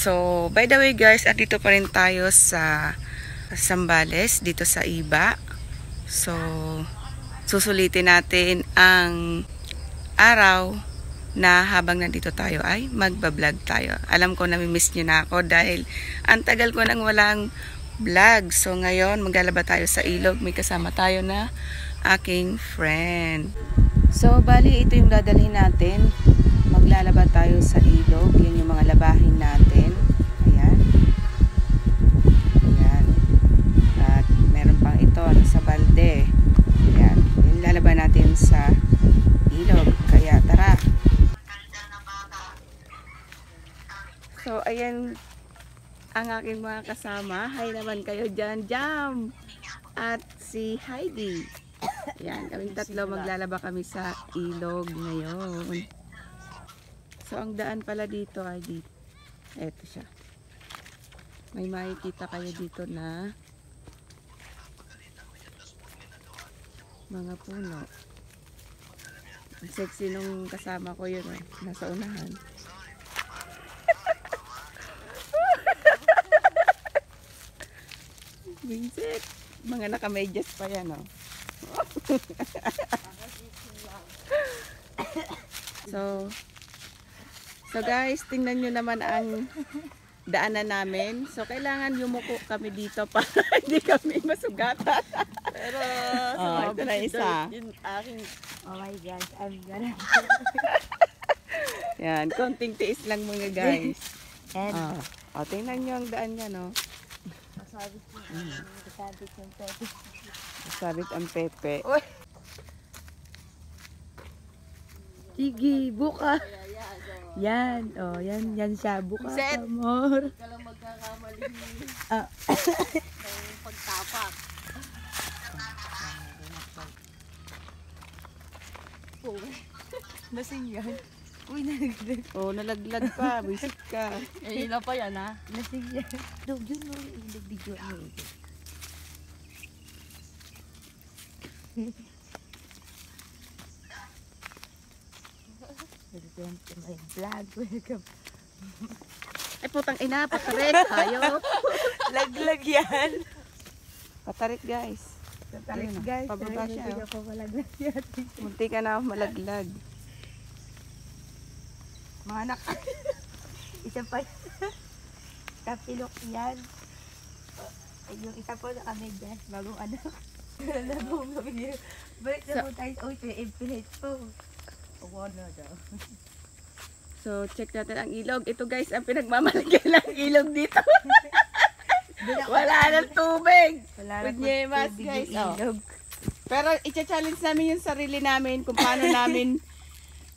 So, by the way guys, andito pa rin tayo sa Zambales, dito sa Iba. So, susulitin natin ang araw na habang nandito tayo ay magbablog tayo. Alam ko nami-miss nyo na ako dahil ang tagal ko nang walang vlog. So, ngayon maglalaba tayo sa ilog. May kasama tayo na aking friend. So, bali ito yung dadalhin natin. Maglalaba tayo sa ilog. Yan yung mga labahin natin. Ayan. Ayan. At meron pang ito sa balde. Ayan. Yung lalaba natin sa ilog. Kaya tara. So, ayan ang aking mga kasama. Hi naman kayo dyan, Jam! At si Heidi. Ayan, kaming tatlo maglalaba kami sa ilog ngayon. So, ang daan pala dito ay dito. Eto siya. May makikita kayo dito na mga puno. Ang sexy nung kasama ko yun eh. Nasa unahan. Vincent, mga nakamedyas pa yan oh. So guys, tingnan nyo naman ang daanan namin. So kailangan yumuko kami dito para hindi kami masugatan. Pero ito na isa. Oh my God, I'm gonna. Yan, konting tiis lang mga guys. And tingnan nyo ang daan niya no. Sabit ang pepe. Sige, buka. Yan, oh, yan siya. Buka, amor. Huwag ka lang magkakamali ng pagtapak. Lasing yan. Uy, nalaglag. Oh, nalaglag pa. Bisit ka. Hila pa yan, ha? Lasing yan. Dog, yun mo. Ilagdigyo mo. Welcome to my vlog. Welcome. Ay, putang ina. Patarik. Tayo. Laglag yan. Patarik, guys. Patarik, guys. Pababa siya. Hindi ako malaglag yan. Munti ka na malaglag. Mga anak. Isa pa. Kapilok yan. Yung isa po nakamedyas. Bagong anak. Nagong kami. Balik na po tayo. Uy, infinite po. Wala daw. So, check natin ang ilog. Ito guys, ang pinagmamalagay lang ilog dito. Wala nang tubig. Wala nang Kunyemas, tubig guys. yung ilog. Pero i-challenge namin yung sarili namin kung paano namin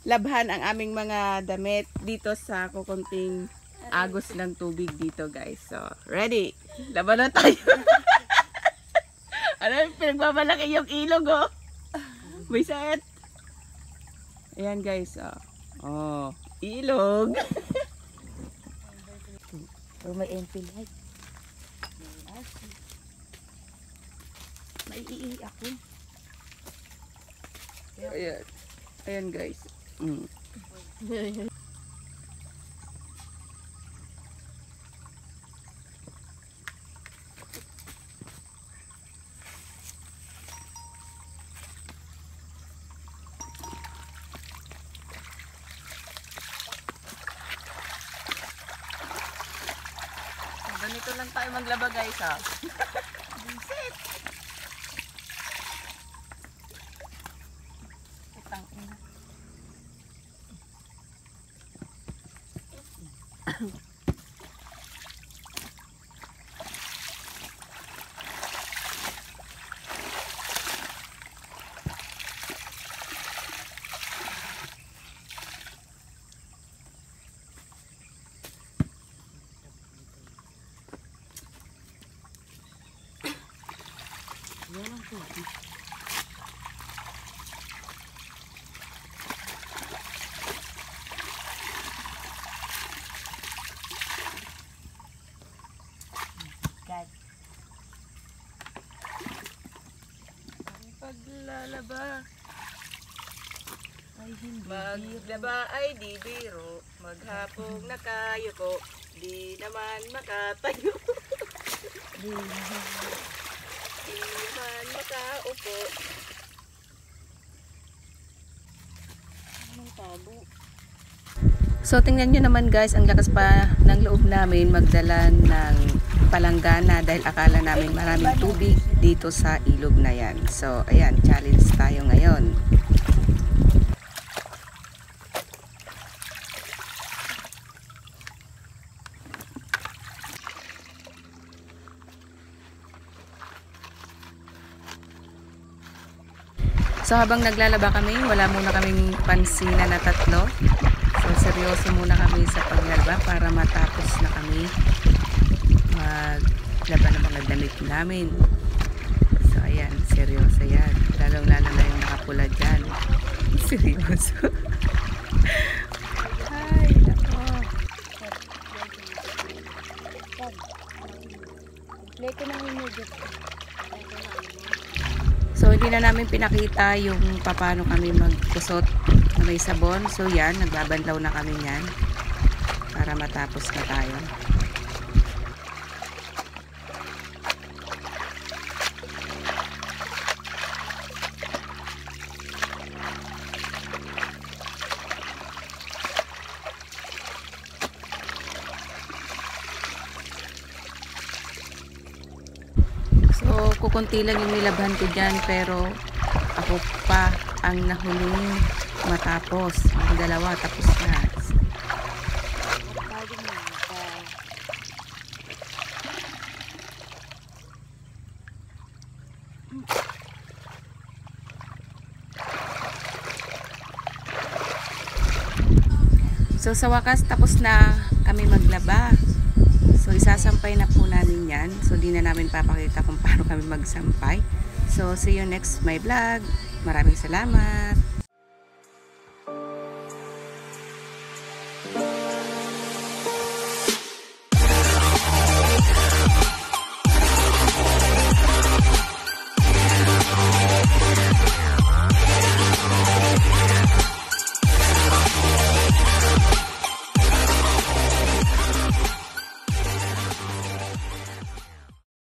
labhan ang aming mga damit dito sa kukunting agos ng tubig dito guys. So, ready? Laban na tayo. Ano yung pinagmamalaki yung ilog oh. May set. Ayan guys. Oh, ilog. So, may MP light. May ii ako. Ayan. Ayan guys. Ganito lang tayo maglaba guys ha. Visit. Itang ina. Yan ang tubig. God. Ang paglalaba ay hindi Maglaba ay di biro. Maghapong nakayuko, di naman makatayo. Di naman makaupo. Anong tabo? So tingnan nyo naman guys, ang lakas pa ng loob namin magdala ng palanggana dahil akala namin maraming tubig dito sa ilog na yan. So ayan, challenge tayo ngayon. So habang naglalaba kami, wala muna kaming pansina na tatlo. So seryoso muna kami sa paglalaba para matapos na kami maglaba ng mga damit namin. So ayan, seryoso yan. Lalong lalo na yung nakapula dyan. Seryoso. Ay, nako. So hindi na namin pinakita yung paano kami magkusot na may sabon. So yan, nagbabanlaw na kami yan para matapos na tayo. So, kukunti lang yung nilabhan ko dyan, pero ako pa ang nahuling matapos. Ang dalawa, tapos na. So, sa wakas, tapos na kami maglaba. So, isasampay na po namin yan. So, di na namin papakita kung paano kami magsampay. So, see you next my vlog. Maraming salamat.